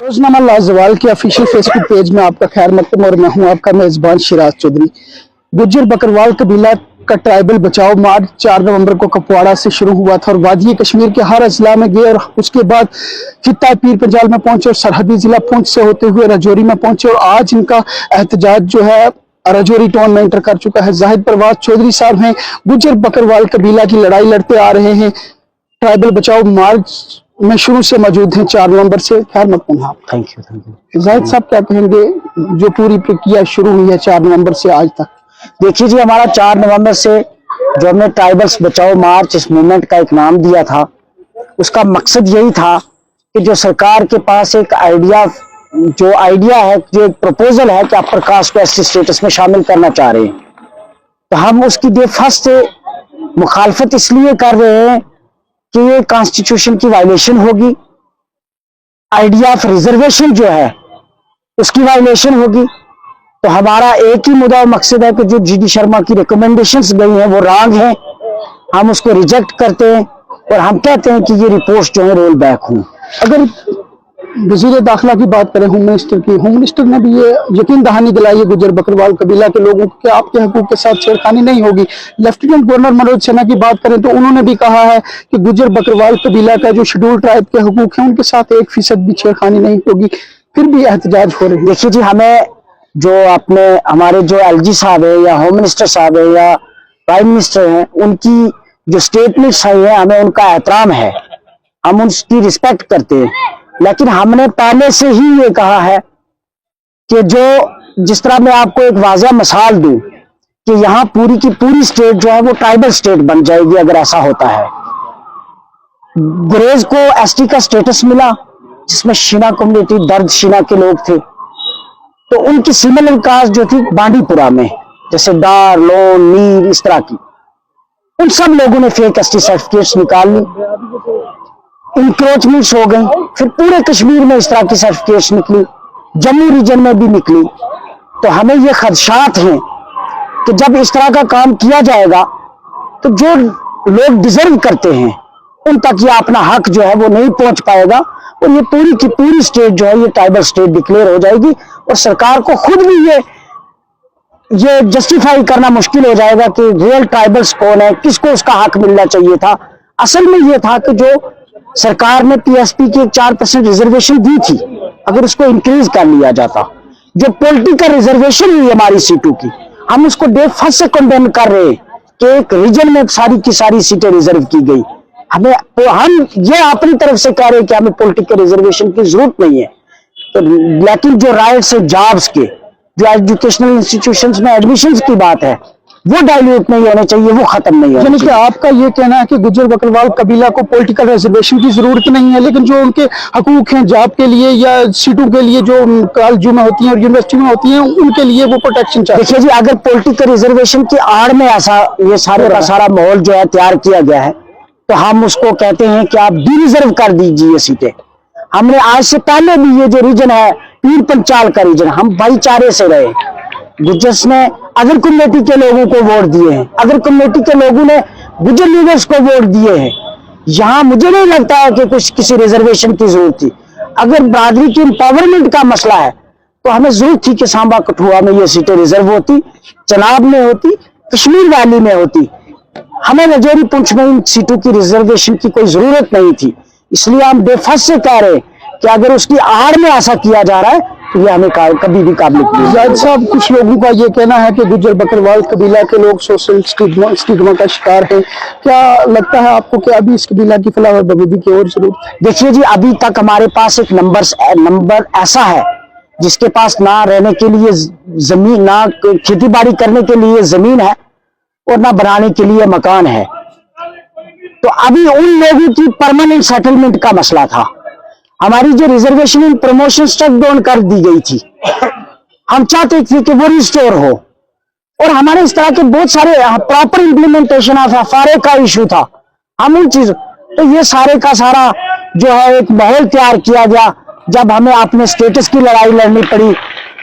रोजनामा लाजवाल के official Facebook page में आपका खैर मकदम और मैं हूं आपका मेजबान शिराज चौधरी। गुज्जर बकरवाल कबीला का ट्राइबल बचाओ मार्च 4 नवंबर को कुपवाड़ा से शुरू हुआ था और वादी कश्मीर के हर अजला में गए और उसके बाद खित्ता पीर पंजाल में पहुंचे और सरहदी जिला पुंछ से होते हुए राजौरी में पहुंचे और आज इनका एहतजाज जो है राजौरी टाउन में एंटर कर चुका है। जाहिद परवाज चौधरी साहब हैं, गुज्जर बकरवाल कबीला की लड़ाई लड़ते आ रहे हैं, ट्राइबल बचाओ मार्च में शुरू से मौजूद हैं 4 नवंबर से। खैर मकदम आप। Thank you. जाहिद साहब क्या कहेंगे जो पूरी प्रक्रिया शुरू हुई है 4 नवंबर से आज तक? देखिए जी, हमारा 4 नवंबर से जो हमने ट्राइबल्स बचाओ मार्च इस मूवमेंट का एक नाम दिया था, उसका मकसद यही था कि जो सरकार के पास एक आइडिया है, जो एक प्रपोजल है कि अपर कास्ट को एसटी स्टेटस में शामिल करना चाह रहे हैं, तो हम उसकी डे फर्स्ट से मुखालफत इसलिए कर रहे हैं कि ये कॉन्स्टिट्यूशन की वायलेशन होगी, आइडिया ऑफ रिजर्वेशन जो है उसकी वायलेशन होगी। तो हमारा एक ही मुद्दा और मकसद है कि जो जीडी शर्मा की रिकमेंडेशंस गई हैं वो रॉन्ग हैं, हम उसको रिजेक्ट करते हैं और हम कहते हैं कि ये रिपोर्ट जो है रोल बैक हों। अगर वजीर दाखिला की बात करें, होम मिनिस्टर ने भी ये यकीन दहानी दिलाई है गुज्जर बकरवाल कबीला के लोगों को कि आपके हकूक के साथ छेड़खानी नहीं होगी। लेफ्टिनेंट गवर्नर मनोज सिन्हा की बात करें तो उन्होंने भी कहा है कि गुज्जर बकरवाल कबीला का जो शेड्यूल ट्राइब के हकूक हैं उनके साथ 1% भी छेड़खानी नहीं होगी, फिर भी एहतजाज हो रही है। देखिए जी, हमें जो हमारे जो एलजी साहब है या होम मिनिस्टर साहब है या प्राइम मिनिस्टर हैं, उनकी जो स्टेटमेंट्स आई है हमें उनका एहतराम है, हम उसकी रिस्पेक्ट करते हैं, लेकिन हमने पहले से ही ये कहा है कि जिस तरह मैं आपको एक वाज़ह मिसाल दूं कि यहाँ पूरी की पूरी स्टेट जो है वो ट्राइबल स्टेट बन जाएगी अगर ऐसा होता है। गुरेज को एसटी का स्टेटस मिला जिसमें शीना कम्युनिटी, दर्द शीना के लोग थे, तो उनकी सिमिलर कास्ट जो थी बांडीपुरा में, जैसे डार, लोन, नीर, इस तरह की, उन सब लोगों ने फेक एसटी सर्टिफिकेट्स निकाल ली, इंक्रोचमेंट्स हो गई, फिर पूरे कश्मीर में इस तरह की सर्टिफिकेट्स निकली, जम्मू रीजन में भी निकली। तो हमें ये खदशात हैं कि जब इस तरह का काम किया जाएगा तो जो लोग डिजर्व करते हैं उन तक ये अपना हक जो है वो नहीं पहुंच पाएगा और ये पूरी की पूरी स्टेट जो है ये ट्राइबल स्टेट डिक्लेयर हो जाएगी और सरकार को खुद भी ये जस्टिफाई करना मुश्किल हो जाएगा कि रियल ट्राइबल्स कौन है, किसको उसका हक मिलना चाहिए था। असल में ये था कि जो सरकार ने पीएसपी की 4% रिजर्वेशन दी थी, अगर उसको इंक्रीज कर लिया जाता, जो पॉलिटिकल रिजर्वेशन हुई हमारी सीटों की, हम उसको डे फर्स्ट से कंडेम कर रहे हैं कि एक रीजन में सारी की सारी सीटें रिजर्व की गई। हम ये अपनी तरफ से कह रहे हैं कि हमें पॉलिटिकल रिजर्वेशन की जरूरत नहीं है, तो लेकिन जो राइट्स है जॉब्स के, जो एजुकेशनल इंस्टीट्यूशंस में एडमिशंस की बात है, वो डाइल्यूट नहीं होने चाहिए, वो खत्म नहीं होने चाहिए। आपका ये कहना है कि गुज्जर बकरवाल कबीला को पॉलिटिकल रिजर्वेशन की जरूरत नहीं है, लेकिन जो उनके हकूक हैं जॉब के लिए या सीटों के लिए जो कॉलेजों में होती हैं और यूनिवर्सिटी में होती हैं, उनके लिए वो प्रोटेक्शन चाहिए। देखिए जी, अगर पॉलिटिकल रिजर्वेशन की आड़ में ऐसा ये सारे का सारा माहौल जो है तैयार किया गया है, तो हम उसको कहते हैं कि आप डी रिजर्व कर दीजिए सीटें। हमने आज से पहले भी ये जो रीजन है पीर पंचाल का रीजन, हम भाईचारे से रहे, गुज्जर्स ने अदर कम्युनिटी के लोगों को वोट दिए हैं, अदर कम्युनिटी के लोगों ने गुज्जर लीडर्स को वोट दिए हैं। यहाँ मुझे नहीं लगता है कि कुछ किसी रिजर्वेशन की जरूरत थी। अगर बरादरी की एम्पावरमेंट का मसला है तो हमें जरूरत थी कि सांबा कठुआ में ये सीटें रिजर्व होती, चनाब में होती, कश्मीर वैली में होती। हमें राजौरी पुंछ में इन सीटों की रिजर्वेशन की कोई जरूरत नहीं थी, इसलिए हम बेफस से कह रहे हैं कि अगर उसकी आड़ में ऐसा किया जा रहा है तो ये हमें कभी भी काबिल नहीं। जाहिद साहब, कुछ लोगों का ये कहना है कि गुज्जर बकरवाल कबीला के लोग सोशल स्टिग्मा का शिकार है। क्या लगता है आपको कि अभी इस कबीला की फलाह और बहबूदी की और जरूरत है? देखिए जी, अभी तक हमारे पास एक नंबर ऐसा है जिसके पास ना रहने के लिए जमीन, ना खेती बाड़ी करने के लिए जमीन है और ना बनाने के लिए मकान है। तो अभी उन लोगों की परमानेंट सेटलमेंट का मसला था। हमारी जो reservation in promotion stuck down कर दी गई थी, हम चाहते थे कि वो रिस्टोर हो, और हमारे इस तरह के बहुत सारे प्रॉपर इंप्लीमेंटेशन ऑफ एफआरए का इशू था। हम उन चीजों, तो ये सारे का सारा जो है एक माहौल तैयार किया गया। जब हमें अपने स्टेटस की लड़ाई लड़नी पड़ी,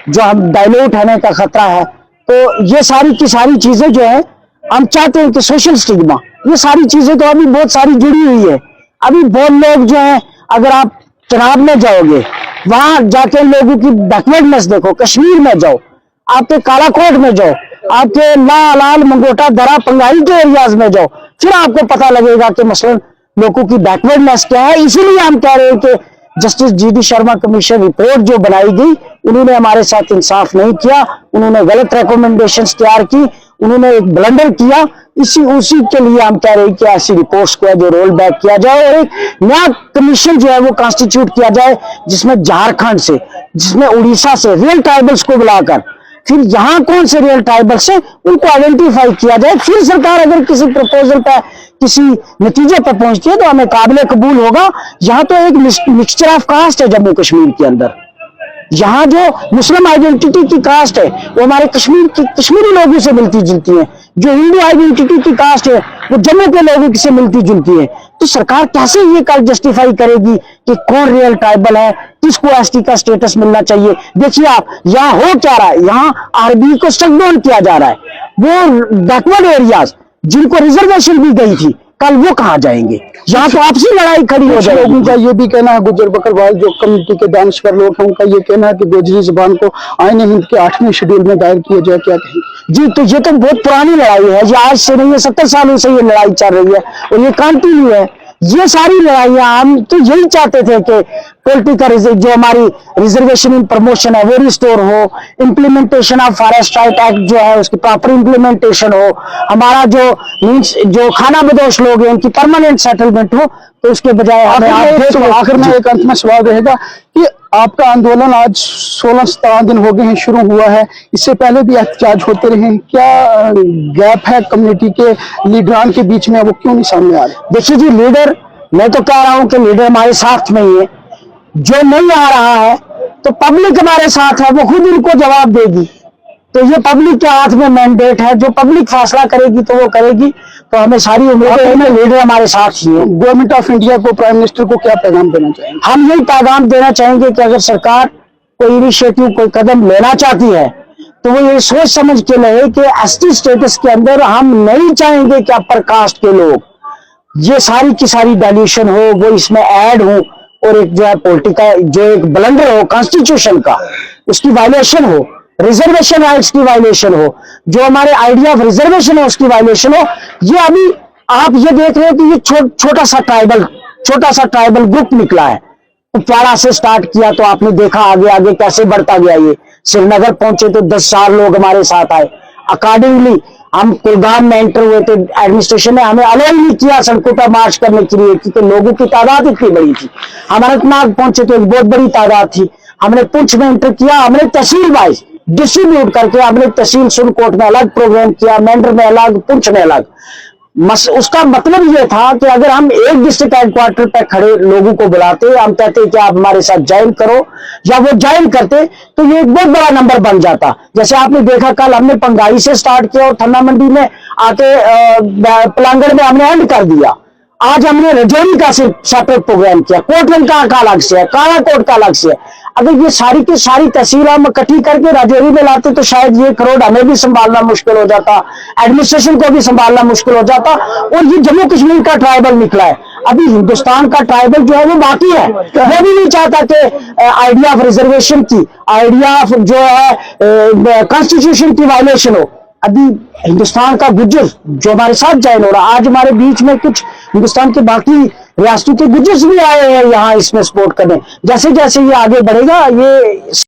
जो हम डाइल्यूट होने का खतरा है, तो ये सारी की सारी चीजें जो है, हम चाहते हैं कि सोशल स्टिग्मा, ये सारी चीजें तो अभी बहुत सारी जुड़ी हुई है। अभी बहुत लोग जो है, अगर आप चनाब में जाओगे, वहां जाके लोगों की बैकवर्डनेस देखो, कश्मीर में जाओ, आपके कालाकोट में जाओ, आपके लाल मंगोटा दरा पंगाई के एरियाज में जाओ, फिर आपको पता लगेगा कि मसलन लोगों की बैकवर्डनेस क्या है। इसीलिए हम कह रहे हैं कि justice GD Sharma commission report जो बनाई गई, उन्होंने हमारे साथ इंसाफ नहीं किया, उन्होंने गलत रिकमेंडेशंस तैयार की, उन्होंने एक ब्लंडर किया। उसी के लिए हम कह रहे हैं कि ऐसी रिपोर्ट्स को है जो रोल बैक किया जाए और एक नया कमीशन जो है वो कॉन्स्टिट्यूट किया जाए, जिसमें झारखंड से, जिसमें उड़ीसा से रियल ट्राइबल्स को बुलाकर, फिर यहाँ कौन से रियल ट्राइबल्स है उनको आइडेंटिफाई किया जाए। फिर सरकार अगर किसी प्रपोजल पर, किसी नतीजे पर पहुंचती है तो हमें काबिल कबूल होगा। यहाँ तो एक मिक्सचर ऑफ कास्ट है जम्मू कश्मीर के अंदर। यहाँ जो मुस्लिम आइडेंटिटी की कास्ट है वो हमारे कश्मीरी लोगों से मिलती जुलती है, जो हिंदू आइडेंटिटी की कास्ट है वो जम्मू के लोगों से मिलती जुलती है। तो सरकार कैसे ये कल जस्टिफाई करेगी कि कौन रियल ट्राइबल है, किसको एसटी का स्टेटस मिलना चाहिए? देखिए आप, यहाँ हो क्या रहा है, यहाँ आरबी को स्टक डाउन किया जा रहा है। वो बैकवर्ड एरियाज जिनको रिजर्वेशन दी गई थी, कल वो कहाँ जाएंगे? यहाँ तो आपसी लड़ाई खड़ी हो जाएगी। लोगों का ये भी कहना है, गुज्जर बकरवाल जो कम्युनिटी के दानिशवर लोग हैं, उनका ये कहना है कि गोजरी जुबान को आईने हिंद के 8वें शेड्यूल में दायर किया जाए। क्या कहेंगे? जी, तो ये तो बहुत पुरानी लड़ाई है, ये आज से नहीं है, 70 सालों से ये लड़ाई चल रही है और ये कंटिन्यू है। ये सारी लड़ाइयां, हम तो यही चाहते थे कि पॉलिटिकल जो हमारी रिजर्वेशन इन प्रमोशन है वो रिस्टोर हो, implementation of forest right act जो है उसकी प्रॉपर इम्प्लीमेंटेशन हो, हमारा जो खाना बदोश लोग हैं उनकी परमानेंट सेटलमेंट हो। तो उसके बजाय आखिर में एक अंत में सवाल रहेगा कि आपका आंदोलन आज 16-17 दिन हो गए हैं शुरू हुआ है, इससे पहले भी एहतजाज होते रहे हैं, क्या गैप है कम्युनिटी के लीडरान के बीच में, वो क्यों नहीं सामने आ रहे? देखिए जी, लीडर, मैं तो कह रहा हूं कि लीडर हमारे साथ में ही है। जो नहीं आ रहा है तो पब्लिक हमारे साथ है, वो खुद इनको जवाब देगी। तो ये पब्लिक के हाथ में मैंडेट है, जो पब्लिक फैसला करेगी तो वो करेगी। तो हमें सारी उम्मीद है कि लीडर हमारे साथ ही है। गवर्नमेंट ऑफ इंडिया को, प्राइम मिनिस्टर को क्या पैगाम देना चाहेंगे? हम यही पैगाम देना चाहेंगे कि अगर सरकार कोई इनिशिएटिव, कोई कदम लेना चाहती है तो वो ये सोच समझ के ले कि एसटी स्टेटस के अंदर हम नहीं चाहेंगे कि अपर कास्ट के लोग ये सारी की सारी डायल्यूशन हो, वो इसमें ऐड हो और एक जो है पॉलिटिकल जो एक ब्लंडर हो कॉन्स्टिट्यूशन का, उसकी वायलेशन हो, रिजर्वेशन राइट्स की वायलेशन हो, जो हमारे आइडिया ऑफ रिजर्वेशन है उसकी वायलेशन हो। ये अभी आप ये देख रहे हो कि ये छोटा सा ट्राइबल ग्रुप निकला है। कुपवाड़ा से स्टार्ट किया तो आपने देखा आगे आगे कैसे बढ़ता गया। ये श्रीनगर पहुंचे तो 10 लोग हमारे साथ आए। अकॉर्डिंगली हम कुलगाम में एंटर हुए तो एडमिनिस्ट्रेशन ने हमें अलाउ नहीं किया सड़कों पर मार्च करने के लिए, क्योंकि लोगों की तादाद इतनी बड़ी थी। हम अनंतनाग पहुंचे तो एक बहुत बड़ी तादाद थी। हमने पुंछ में एंटर किया, हमने तहसील वाइज डिस्ट्रीब्यूट करके हमने तहसील सुरकोट में अलग प्रोग्राम किया, मेंढर में अलग, पुंछ में अलग। उसका मतलब ये था कि अगर हम एक डिस्ट्रिक्ट हेडक्वार्टर पर खड़े लोगों को बुलाते, हम कहते कि आप हमारे साथ ज्वाइन करो, या वो ज्वाइन करते, तो ये एक बहुत बड़ा नंबर बन जाता। जैसे आपने देखा कल हमने पंगाई से स्टार्ट किया और थन्ना मंडी में आके पलांगड़ में हमने एंड कर दिया। आज हमने रजौरी का सिर्फ सेपरेट प्रोग्राम किया, कोटरंका का अलग से है, कालाकोट का अलग से है। अगर ये सारी की सारी तहसील हम इकट्ठी करके राजौरी में लाते तो शायद ये करोड़ हमें भी संभालना मुश्किल हो जाता, एडमिनिस्ट्रेशन को भी संभालना मुश्किल हो जाता। और ये जम्मू कश्मीर का ट्राइबल निकला है, अभी हिंदुस्तान का ट्राइबल जो है वो बाकी है। वो भी नहीं चाहता कि आइडिया ऑफ रिजर्वेशन की, आइडिया ऑफ जो है कॉन्स्टिट्यूशन की वायलेशन हो। अभी हिंदुस्तान का गुज्जर जो हमारे साथ ज्वाइन हो रहा, आज हमारे बीच में कुछ हिंदुस्तान के बाकी रियासतों के गुज्जर भी आए हैं यहाँ इसमें सपोर्ट करने। जैसे जैसे ये आगे बढ़ेगा ये